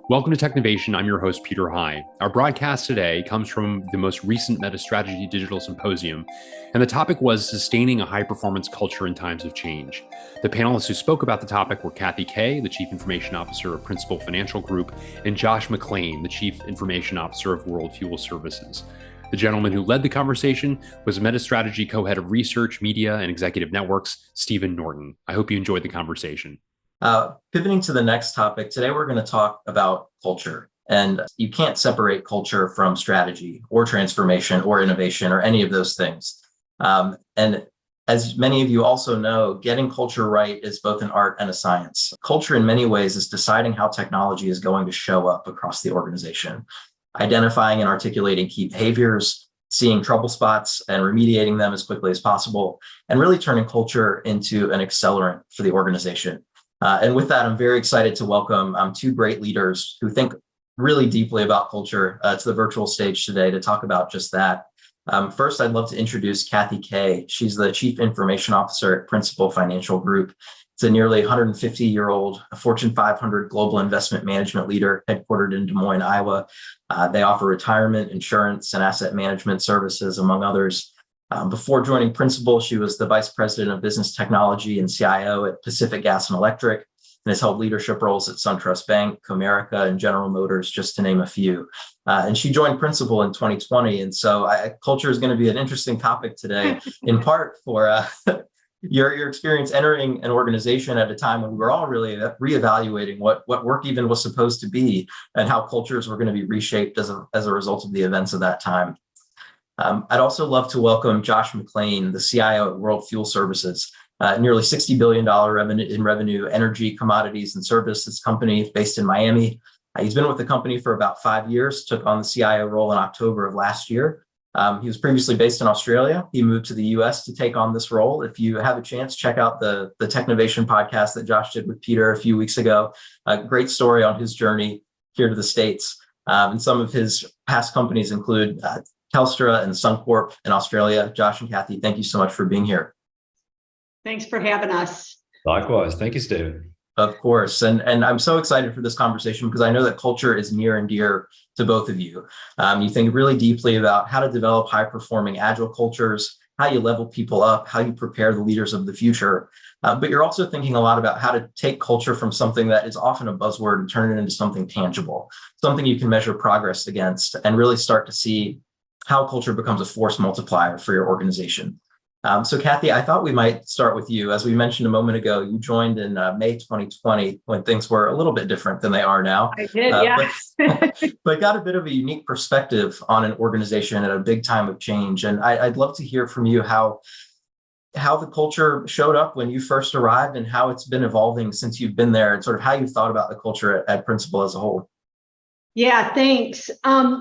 Welcome to Technovation. I'm your host, Peter High. Our broadcast today comes from the most recent Metis Strategy Digital Symposium, and the topic was sustaining a high-performance culture in times of change. The panelists who spoke about the topic were Kathy Kay, the Chief Information Officer of Principal Financial Group, and Josh McLean, the Chief Information Officer of World Fuel Services. The gentleman who led the conversation was Metis Strategy Co-Head of Research, Media, and Executive Networks, Stephen Norton. I hope you enjoyed the conversation. Pivoting to the next topic, today we're going to talk about culture. And you can't separate culture from strategy or transformation or innovation or any of those things. And as many of you also know, getting culture right is both an art and a science. Culture in many ways is deciding how technology is going to show up across the organization, identifying and articulating key behaviors, seeing trouble spots and remediating them as quickly as possible, and really turning culture into an accelerant for the organization. And with that, I'm very excited to welcome two great leaders who think really deeply about culture to the virtual stage today to talk about just that. First, I'd love to introduce Kathy Kay. She's the Chief Information Officer at Principal Financial Group. It's a nearly 150-year-old Fortune 500 global investment management leader headquartered in Des Moines, Iowa. They offer retirement, insurance, and asset management services, among others. Before joining Principal, she was the Vice President of Business Technology and CIO at Pacific Gas and Electric, and has held leadership roles at SunTrust Bank, Comerica, and General Motors, just to name a few. And she joined Principal in 2020. And so culture is going to be an interesting topic today, in part for your experience entering an organization at a time when we were all really reevaluating what work even was supposed to be and how cultures were going to be reshaped as a result of the events of that time. I'd also love to welcome Josh McLean, the CIO at World Fuel Services, nearly $60 billion in revenue, energy, commodities, and services company based in Miami. He's been with the company for about 5 years, took on the CIO role in October of last year. He was previously based in Australia. He moved to the US to take on this role. If you have a chance, check out the Technovation podcast that Josh did with Peter a few weeks ago. A great story on his journey here to the States. And some of his past companies include Telstra and Suncorp in Australia. Josh and Kathy, thank you so much for being here. Thanks for having us. Likewise. Thank you, Stephen. Of course. And I'm so excited for this conversation because I know that culture is near and dear to both of you. You think really deeply about how to develop high-performing agile cultures, how you level people up, how you prepare the leaders of the future. But you're also thinking a lot about how to take culture from something that is often a buzzword and turn it into something tangible, something you can measure progress against and really start to see how culture becomes a force multiplier for your organization. So Kathy, I thought we might start with you. As we mentioned a moment ago, you joined in May 2020 when things were a little bit different than they are now. I did, yeah. but got a bit of a unique perspective on an organization at a big time of change. And I'd love to hear from you how the culture showed up when you first arrived and how it's been evolving since you've been there and sort of how you thought about the culture at Principal as a whole. Yeah, thanks.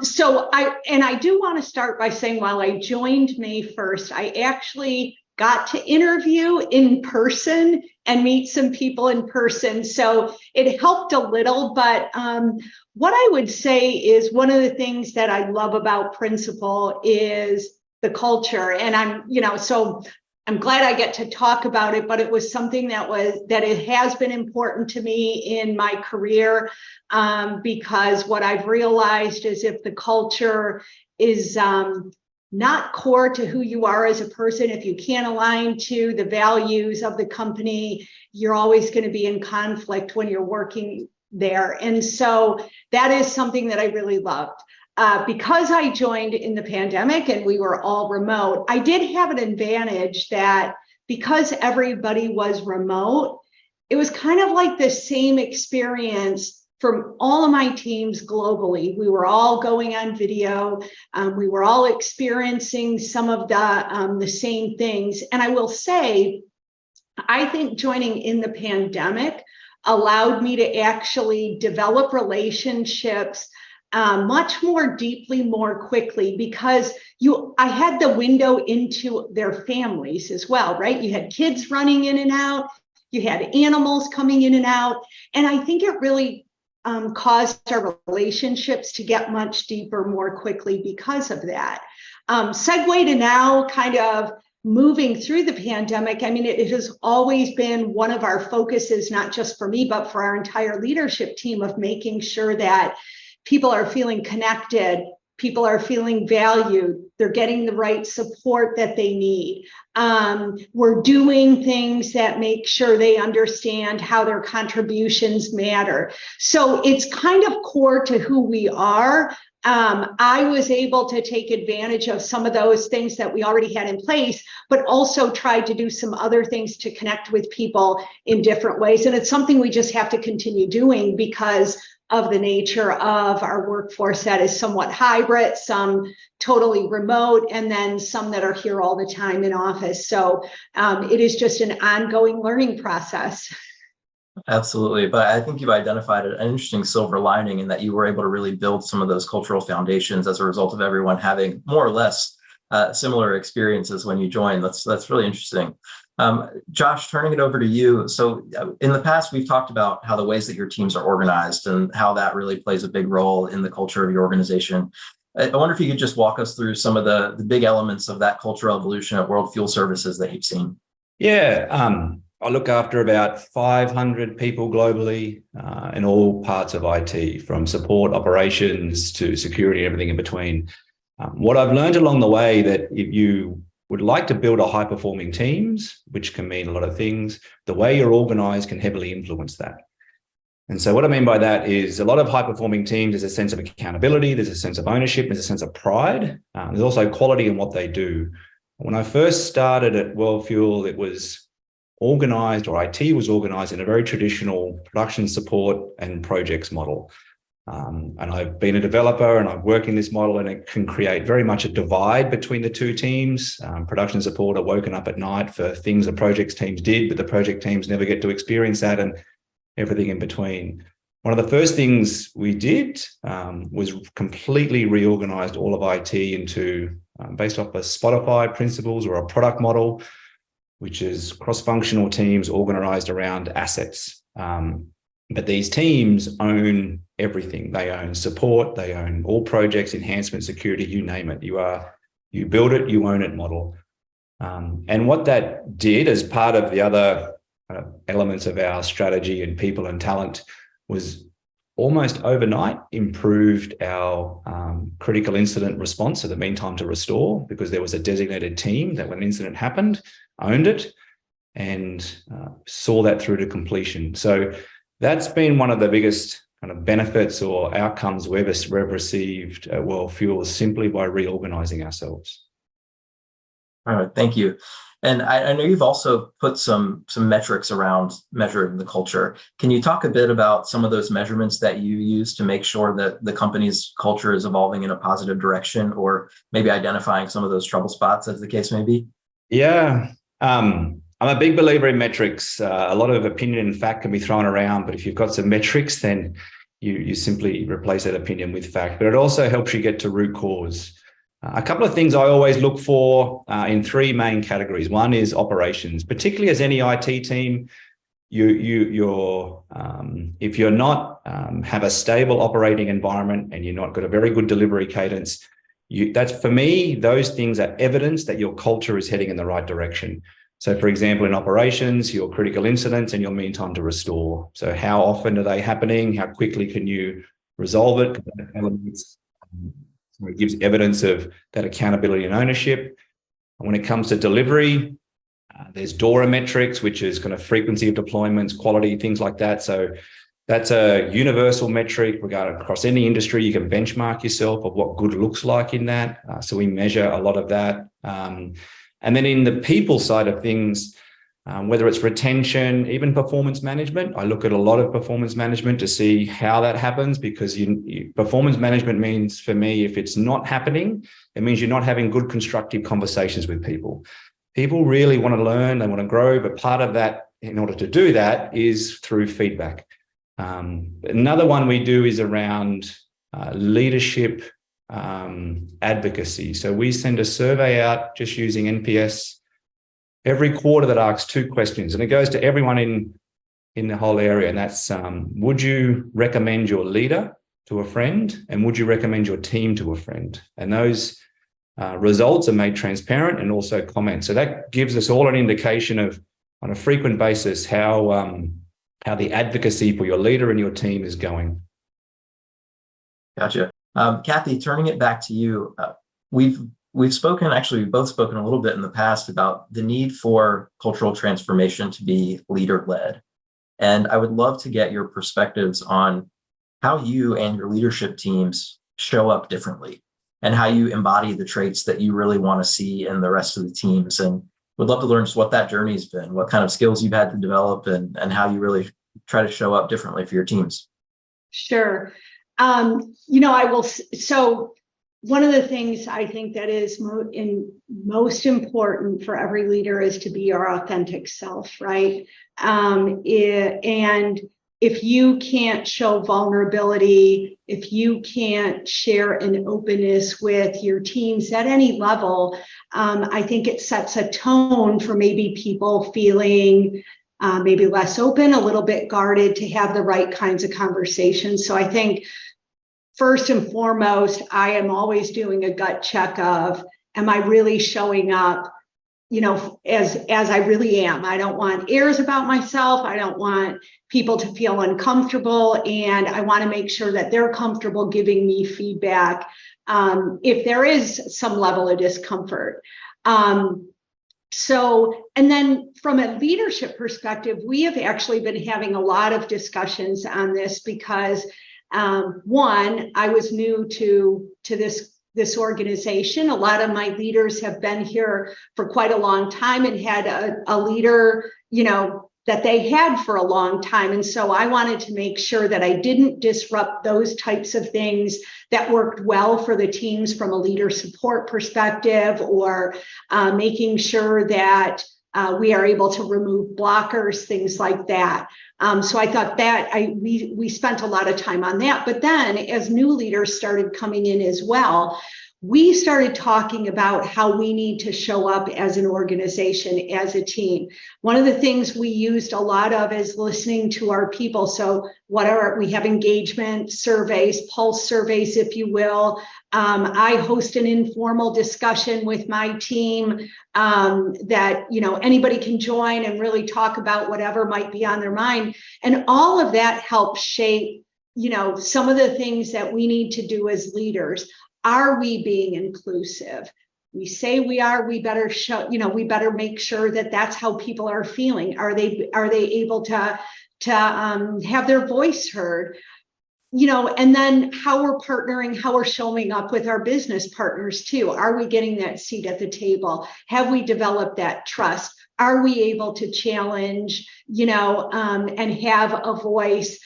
So I do want to start by saying while I joined May 1st, I actually got to interview in person and meet some people in person. So it helped a little, but what I would say is one of the things that I love about Principal is the culture. And I'm glad I get to talk about it, but it was something that it has been important to me in my career because what I've realized is if the culture is not core to who you are as a person, if you can't align to the values of the company, you're always going to be in conflict when you're working there. And so that is something that I really loved. Because I joined in the pandemic and we were all remote, I did have an advantage that because everybody was remote, it was kind of like the same experience from all of my teams globally. We were all going on video. We were all experiencing some of the same things. And I will say, I think joining in the pandemic allowed me to actually develop relationships much more deeply, more quickly, because I had the window into their families as well, right? You had kids running in and out, you had animals coming in and out. And I think it really caused our relationships to get much deeper more quickly because of that. Segue to now kind of moving through the pandemic, I mean, it has always been one of our focuses, not just for me, but for our entire leadership team, of making sure that people are feeling connected, people are feeling valued, they're getting the right support that they need. We're doing things that make sure they understand how their contributions matter. So it's kind of core to who we are. I was able to take advantage of some of those things that we already had in place, but also tried to do some other things to connect with people in different ways. And it's something we just have to continue doing because of the nature of our workforce that is somewhat hybrid, some totally remote, and then some that are here all the time in office. So it is just an ongoing learning process. Absolutely. But I think you've identified an interesting silver lining in that you were able to really build some of those cultural foundations as a result of everyone having more or less similar experiences when you joined. That's really interesting. Josh, turning it over to you. So in the past, we've talked about how the ways that your teams are organized and how that really plays a big role in the culture of your organization. I wonder if you could just walk us through some of the big elements of that cultural evolution at World Fuel Services that you've seen. Yeah, I look after about 500 people globally in all parts of IT, from support, operations to security, everything in between. What I've learned along the way, that if you would like to build a high-performing teams, which can mean a lot of things, the way you're organized can heavily influence that. And so what I mean by that is a lot of high-performing teams, there's a sense of accountability, there's a sense of ownership, there's a sense of pride. There's also quality in what they do. When I first started at World Fuel, it was organized, or IT was organized in a very traditional production support and projects model. And I've been a developer and I've worked in this model, and it can create very much a divide between the two teams. Production support are woken up at night for things the projects teams did, but the project teams never get to experience that, and everything in between. One of the first things we did was completely reorganized all of IT into, based off a Spotify principles or a product model, which is cross-functional teams organized around assets. But these teams own everything. They own support, they own all projects, enhancement, security, you name it. You build it, you own it model. And what that did as part of the other elements of our strategy and people and talent was almost overnight improved our critical incident response, so the mean time to restore, because there was a designated team that when an incident happened, owned it and saw that through to completion. So that's been one of the biggest kind of benefits or outcomes we've received at World Fuel, simply by reorganizing ourselves. All right, thank you. And I know you've also put some metrics around measuring the culture. Can you talk a bit about some of those measurements that you use to make sure that the company's culture is evolving in a positive direction, or maybe identifying some of those trouble spots, as the case may be? Yeah, I'm a big believer in metrics. A lot of opinion and fact can be thrown around, but if you've got some metrics, then you simply replace that opinion with fact. But it also helps you get to root cause. A couple of things I always look for in three main categories. One is operations, particularly as any IT team. If you're not have a stable operating environment and you're not got a very good delivery cadence, that's, for me, those things are evidence that your culture is heading in the right direction. So, for example, in operations, your critical incidents and your mean time to restore. So how often are they happening? How quickly can you resolve it? So it gives evidence of that accountability and ownership. And when it comes to delivery, there's DORA metrics, which is kind of frequency of deployments, quality, things like that. So that's a universal metric regarding across any industry. You can benchmark yourself of what good looks like in that. So we measure a lot of that. And then in the people side of things, whether it's retention, even performance management, I look at a lot of performance management to see how that happens, because performance management means, for me, if it's not happening, it means you're not having good constructive conversations with people. People really want to learn, they want to grow, but part of that, in order to do that, is through feedback. Another one we do is around leadership advocacy. So we send a survey out just using NPS every quarter that asks two questions, and it goes to everyone in the whole area. And that's, would you recommend your leader to a friend? And would you recommend your team to a friend? And those results are made transparent, and also comments. So that gives us all an indication of, on a frequent basis, how the advocacy for your leader and your team is going. Gotcha. Kathy, turning it back to you, we've spoken, actually, we've both spoken a little bit in the past about the need for cultural transformation to be leader-led. And I would love to get your perspectives on how you and your leadership teams show up differently and how you embody the traits that you really want to see in the rest of the teams. And would love to learn just what that journey's been, what kind of skills you've had to develop, and how you really try to show up differently for your teams. Sure. I will. So one of the things I think that is most important for every leader is to be your authentic self, right? And if you can't show vulnerability, if you can't share an openness with your teams at any level, I think it sets a tone for maybe people feeling maybe less open, a little bit guarded to have the right kinds of conversations. So I think first and foremost, I am always doing a gut check of, am I really showing up, as I really am? I don't want airs about myself. I don't want people to feel uncomfortable, and I want to make sure that they're comfortable giving me feedback if there is some level of discomfort. And then from a leadership perspective, we have actually been having a lot of discussions on this because one, I was new to this organization. A lot of my leaders have been here for quite a long time and had a leader, that they had for a long time. And so I wanted to make sure that I didn't disrupt those types of things that worked well for the teams from a leader support perspective, or making sure that we are able to remove blockers, things like that. So I thought that we spent a lot of time on that. But then as new leaders started coming in as well, we started talking about how we need to show up as an organization, as a team. One of the things we used a lot of is listening to our people. So we have engagement surveys, pulse surveys, if you will. I host an informal discussion with my team that anybody can join and really talk about whatever might be on their mind. And all of that helps shape, some of the things that we need to do as leaders. Are we being inclusive? We say we are, we better show, we better make sure that that's how people are feeling. Are they able to have their voice heard? And then how we're partnering, how we're showing up with our business partners too. Are we getting that seat at the table? Have we developed that trust? Are we able to challenge, and have a voice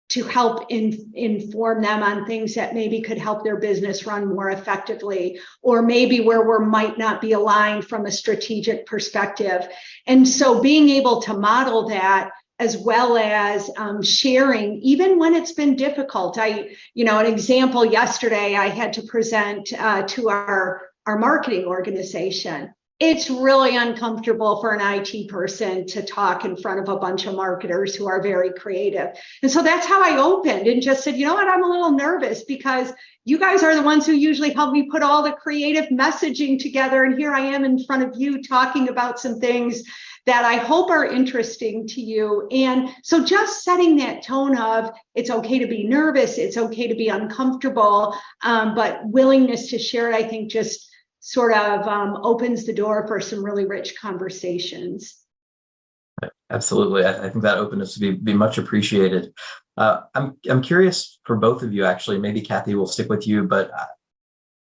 to help inform them on things that maybe could help their business run more effectively, or maybe where we might not be aligned from a strategic perspective. And so being able to model that, as well as sharing, even when it's been difficult. An example, yesterday I had to present to our marketing organization. It's really uncomfortable for an IT person to talk in front of a bunch of marketers who are very creative. And so that's how I opened and just said, I'm a little nervous because you guys are the ones who usually help me put all the creative messaging together. And here I am in front of you talking about some things that I hope are interesting to you. And so just setting that tone of, it's okay to be nervous, it's okay to be uncomfortable, but willingness to share it, I think just sort of opens the door for some really rich conversations. Absolutely. I think that openness would be much appreciated. I'm curious for both of you, actually, maybe Kathy will stick with you, but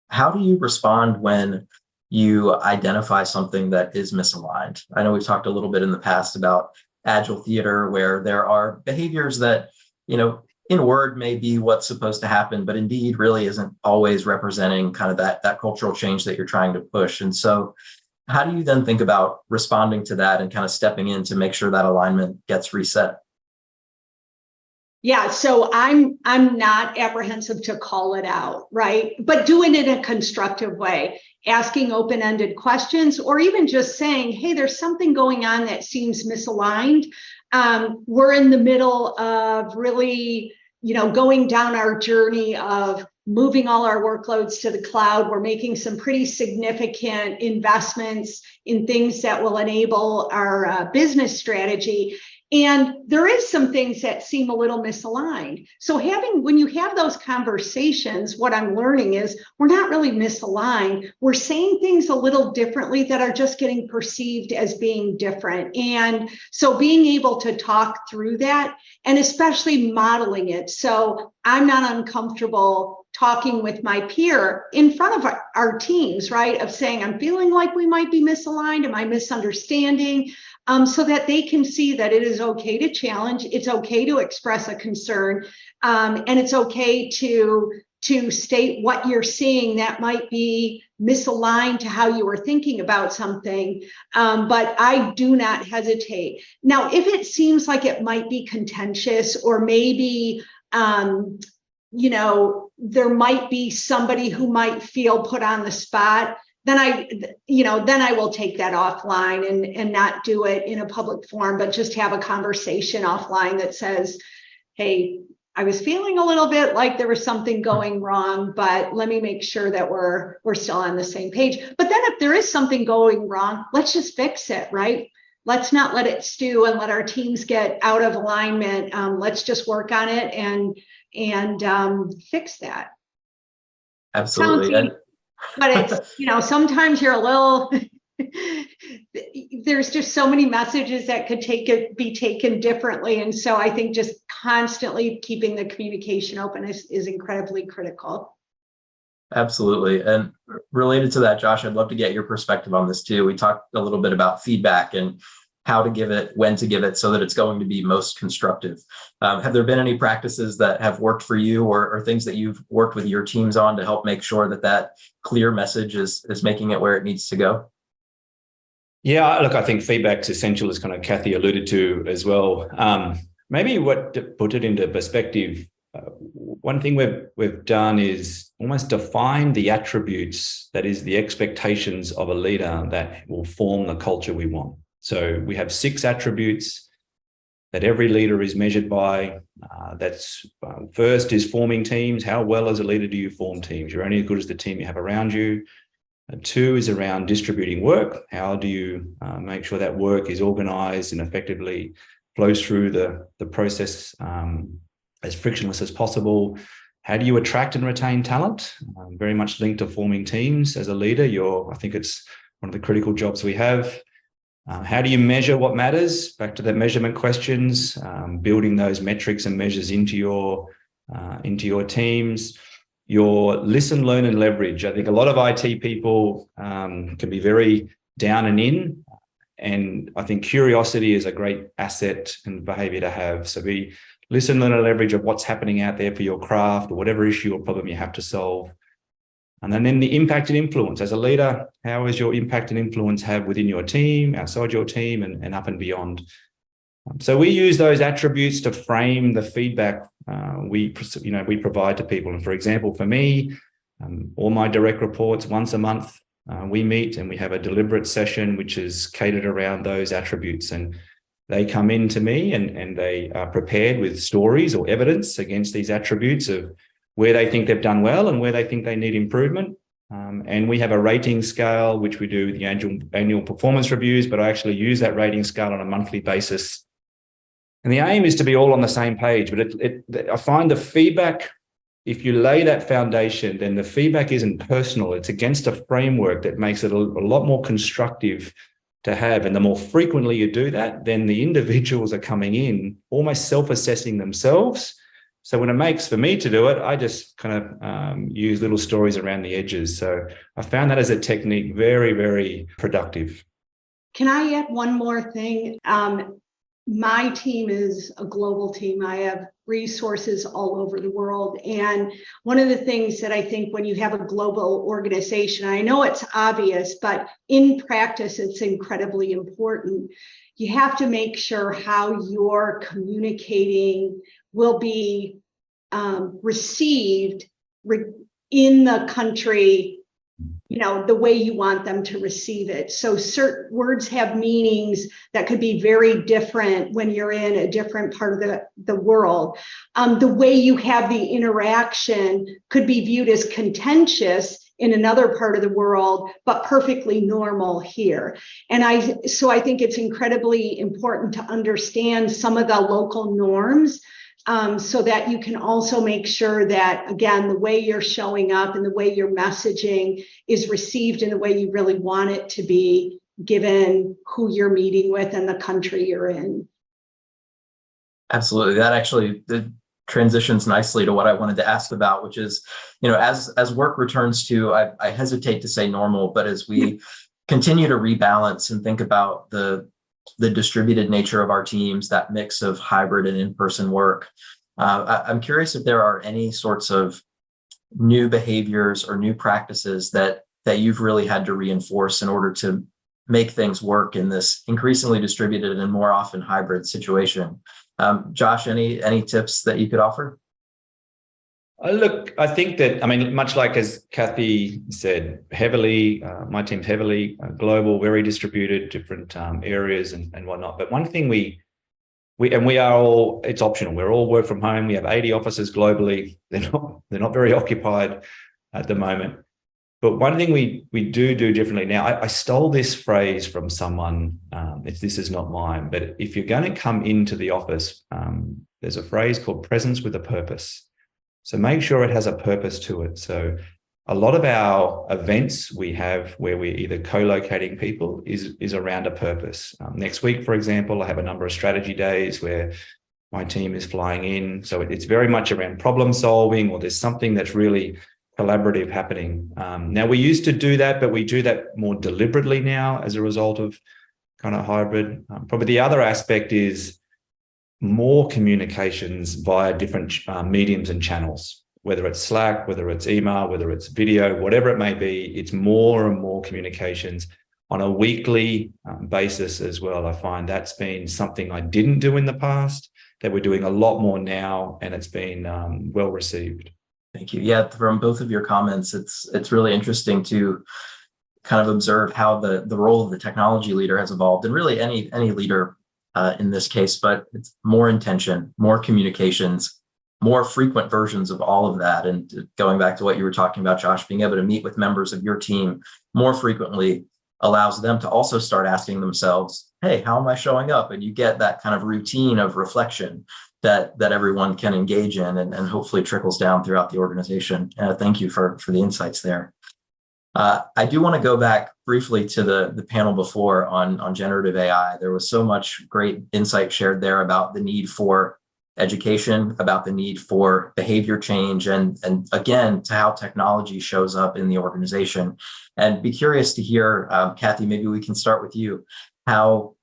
how do you respond when you identify something that is misaligned? I know we've talked a little bit in the past about agile theater, where there are behaviors that, in word may be what's supposed to happen, but indeed really isn't always representing kind of that cultural change that you're trying to push. And so how do you then think about responding to that and kind of stepping in to make sure that alignment gets reset? Yeah, so I'm not apprehensive to call it out, right? But do it in a constructive way, asking open-ended questions, or even just saying, hey, there's something going on that seems misaligned. We're in the middle of really, going down our journey of moving all our workloads to the cloud. We're making some pretty significant investments in things that will enable our business strategy. And there is some things that seem a little misaligned. So when you have those conversations, what I'm learning is we're not really misaligned. We're saying things a little differently that are just getting perceived as being different. And so being able to talk through that and especially modeling it. So I'm not uncomfortable talking with my peer in front of our teams, right? Of saying, I'm feeling like we might be misaligned. Am I misunderstanding? So that they can see that it is okay to challenge, it's okay to express a concern, and it's okay to state what you're seeing that might be misaligned to how you were thinking about something. But I do not hesitate. Now, if it seems like it might be contentious or maybe there might be somebody who might feel put on the spot, then I will take that offline and not do it in a public forum, but just have a conversation offline that says, hey, I was feeling a little bit like there was something going wrong, but let me make sure that we're still on the same page. But then if there is something going wrong, let's just fix it, right? Let's not let it stew and let our teams get out of alignment. Let's just work on it and fix that. Absolutely. But it's, sometimes you're a little, there's just so many messages that could be taken differently. And so I think just constantly keeping the communication open is incredibly critical. Absolutely. And related to that, Josh, I'd love to get your perspective on this too. We talked a little bit about feedback and how to give it, when to give it so that it's going to be most constructive. Have there been any practices that have worked for you or things that you've worked with your teams on to help make sure that clear message is making it where it needs to go? Yeah, look, I think feedback's essential, as kind of Kathy alluded to as well. Maybe to put it into perspective, one thing we've done is almost define the attributes, that is the expectations of a leader that will form the culture we want. So we have 6 attributes that every leader is measured by. First is forming teams. How well as a leader do you form teams? You're only as good as the team you have around you. 2 is around distributing work. How do you make sure that work is organized and effectively flows through the process as frictionless as possible? How do you attract and retain talent? Very much linked to forming teams as a leader. I think it's one of the critical jobs we have. How do you measure what matters? Back to the measurement questions, building those metrics and measures into your teams. Your listen, learn, and leverage. I think a lot of IT people can be very down and in, and I think curiosity is a great asset and behavior to have. So be listen, learn, and leverage of what's happening out there for your craft or whatever issue or problem you have to solve. And then the impact and influence. As a leader, how is your impact and influence have within your team, outside your team, and up and beyond? So we use those attributes to frame the feedback we provide to people. And for example, for me, all my direct reports, once a month, we meet and we have a deliberate session which is catered around those attributes. And they come in to me and they are prepared with stories or evidence against these attributes of where they think they've done well and where they think they need improvement. And we have a rating scale, which we do with the annual performance reviews, but I actually use that rating scale on a monthly basis. And the aim is to be all on the same page. But I find the feedback, if you lay that foundation, then the feedback isn't personal. It's against a framework that makes it a lot more constructive to have. And the more frequently you do that, then the individuals are coming in almost self-assessing themselves. So when it makes for me to do it, I just kind of use little stories around the edges. So I found that as a technique very, very productive. Can I add one more thing? My team is a global team. I have resources all over the world. And one of the things that I think when you have a global organization, I know it's obvious, but in practice, it's incredibly important. You have to make sure how you're communicating will be received in the country the way you want them to receive it. So certain words have meanings that could be very different when you're in a different part of the world. The way you have the interaction could be viewed as contentious in another part of the world, but perfectly normal here. And so I think it's incredibly important to understand some of the local norms, so that you can also make sure that, again, the way you're showing up and the way you're messaging is received in the way you really want it to be, given who you're meeting with and the country you're in. Absolutely. That actually transitions nicely to what I wanted to ask about, which is, as work returns to, I hesitate to say normal, but as we continue to rebalance and think about the distributed nature of our teams, that mix of hybrid and in-person work, I'm curious if there are any sorts of new behaviors or new practices that you've really had to reinforce in order to make things work in this increasingly distributed and more often hybrid situation. Josh, any tips that you could offer? Look, I think that, much like as Kathy said, my team's heavily global, very distributed, different areas and whatnot. But one thing we are all, it's optional. We're all work from home. We have 80 offices globally. They're not very occupied at the moment. But one thing we do differently now, I stole this phrase from someone. This is not mine, but if you're going to come into the office, there's a phrase called presence with a purpose. So make sure it has a purpose to it. So a lot of our events we have where we're either co-locating people is around a purpose. Next week, for example, I have a number of strategy days where my team is flying in. So it's very much around problem solving, or there's something that's really collaborative happening. Now, we used to do that, but we do that more deliberately now as a result of kind of hybrid. Probably the other aspect is more communications via different mediums and channels, whether it's Slack, whether it's email, whether it's video, whatever it may be. It's more and more communications on a weekly basis as well. I find that's been something I didn't do in the past, that we're doing a lot more now, and it's been well received. Thank you. Yeah, from both of your comments, it's really interesting to kind of observe how the role of the technology leader has evolved, and really any leader in this case, but it's more intention, more communications, more frequent versions of all of that. And going back to what you were talking about, Josh, being able to meet with members of your team more frequently allows them to also start asking themselves, hey, how am I showing up? And you get that kind of routine of reflection that everyone can engage in, and hopefully trickles down throughout the organization. Thank you for the insights there. I do want to go back briefly to the panel before on generative AI. There was so much great insight shared there about the need for education, about the need for behavior change, and again, to how technology shows up in the organization. And be curious to hear, Kathy, maybe we can start with you, how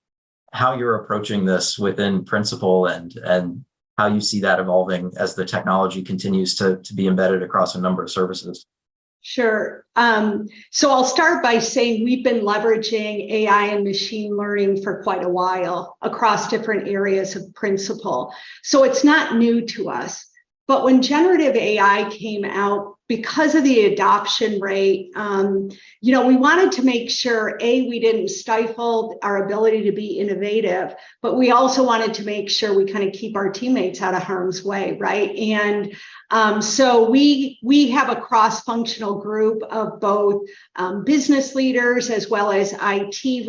you're approaching this within Principal, and how you see that evolving as the technology continues to be embedded across a number of services. Sure. So I'll start by saying we've been leveraging AI and machine learning for quite a while across different areas of Principal. So it's not new to us. But when generative AI came out, because of the adoption rate, we wanted to make sure, we didn't stifle our ability to be innovative, but we also wanted to make sure we kind of keep our teammates out of harm's way, right? And so we have a cross-functional group of both business leaders as well as IT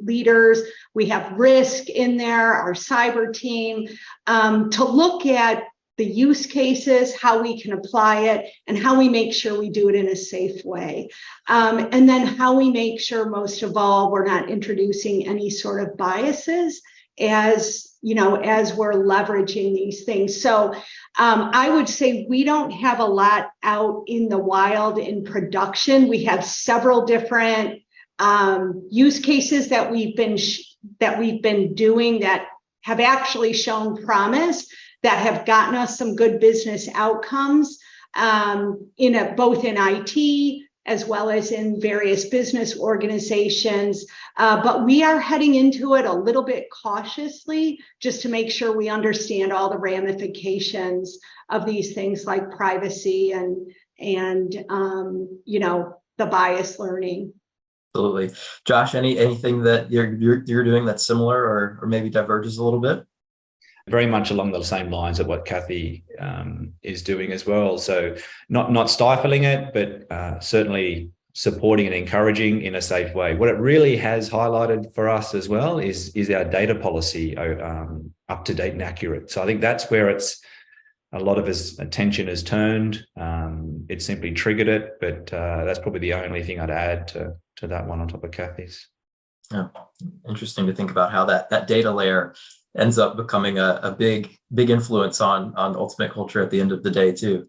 leaders. We have risk in there, our cyber team, to look at the use cases, how we can apply it, and how we make sure we do it in a safe way. And then how we make sure, most of all, we're not introducing any sort of biases as we're leveraging these things. So I would say we don't have a lot out in the wild in production. We have several different use cases that we've been doing that have actually shown promise, that have gotten us some good business outcomes both in IT as well as in various business organizations. But we are heading into it a little bit cautiously, just to make sure we understand all the ramifications of these things like privacy and the bias learning. Absolutely. Josh, anything that you're doing that's similar or maybe diverges a little bit? Very much along the same lines of what Kathy is doing as well. So not stifling it, but certainly supporting and encouraging in a safe way. What it really has highlighted for us as well is our data policy up to date and accurate. So I think that's where a lot of his attention is turned. It simply triggered it, but that's probably the only thing I'd add to that one on top of Kathy's. Yeah, interesting to think about how that data layer ends up becoming a big influence on ultimate culture at the end of the day too.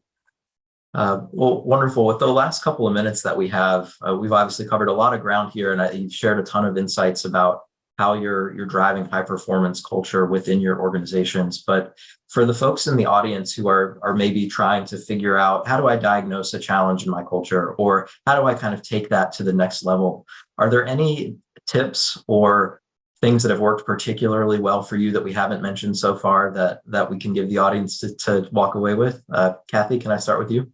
Well, wonderful. With the last couple of minutes that we have, we've obviously covered a lot of ground here, and you've shared a ton of insights about how you're driving high performance culture within your organizations. But for the folks in the audience who are maybe trying to figure out, how do I diagnose a challenge in my culture, or how do I kind of take that to the next level? Are there any tips or things that have worked particularly well for you that we haven't mentioned so far that we can give the audience to walk away with? Kathy, can I start with you?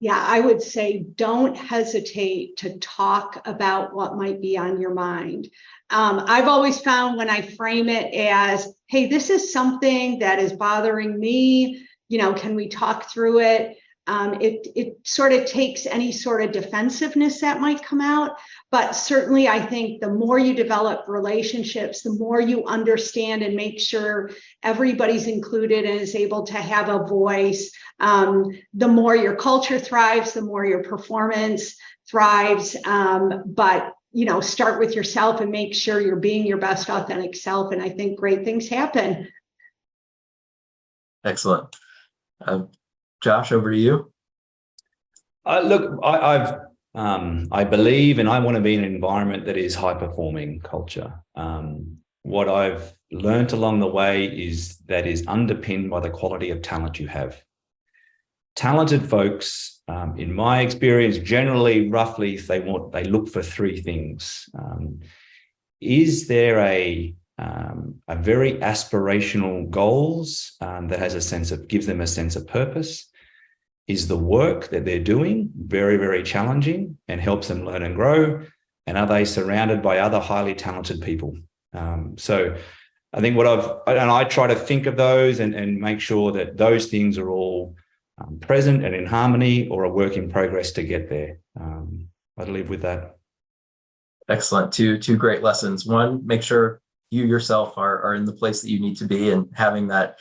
Yeah, I would say don't hesitate to talk about what might be on your mind. I've always found when I frame it as, hey, this is something that is bothering me, can we talk through it? It sort of takes any sort of defensiveness that might come out. But certainly, I think the more you develop relationships, the more you understand and make sure everybody's included and is able to have a voice, the more your culture thrives, the more your performance thrives. But start with yourself and make sure you're being your best authentic self. And I think great things happen. Excellent. Josh, over to you. Look, I believe and I want to be in an environment that is high-performing culture. What I've learned along the way is that is underpinned by the quality of talent you have. Talented folks, in my experience, generally, roughly, they look for three things. Is there a very aspirational goals that gives them a sense of purpose? Is the work that they're doing very, very challenging and helps them learn and grow? And are they surrounded by other highly talented people? So I think I try to think of those and make sure that those things are all present and in harmony, or a work in progress to get there. I'd live with that. Excellent. Two great lessons. One, make sure you yourself are in the place that you need to be and having that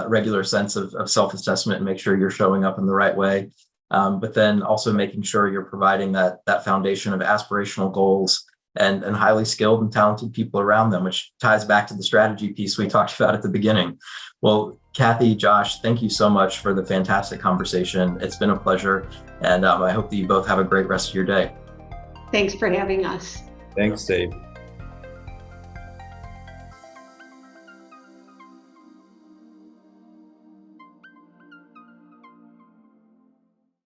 regular sense of self-assessment and make sure you're showing up in the right way. But then also making sure you're providing that foundation of aspirational goals and highly skilled and talented people around them, which ties back to the strategy piece we talked about at the beginning. Well, Kathy, Josh, thank you so much for the fantastic conversation. It's been a pleasure. And I hope that you both have a great rest of your day. Thanks for having us. Thanks, Steve.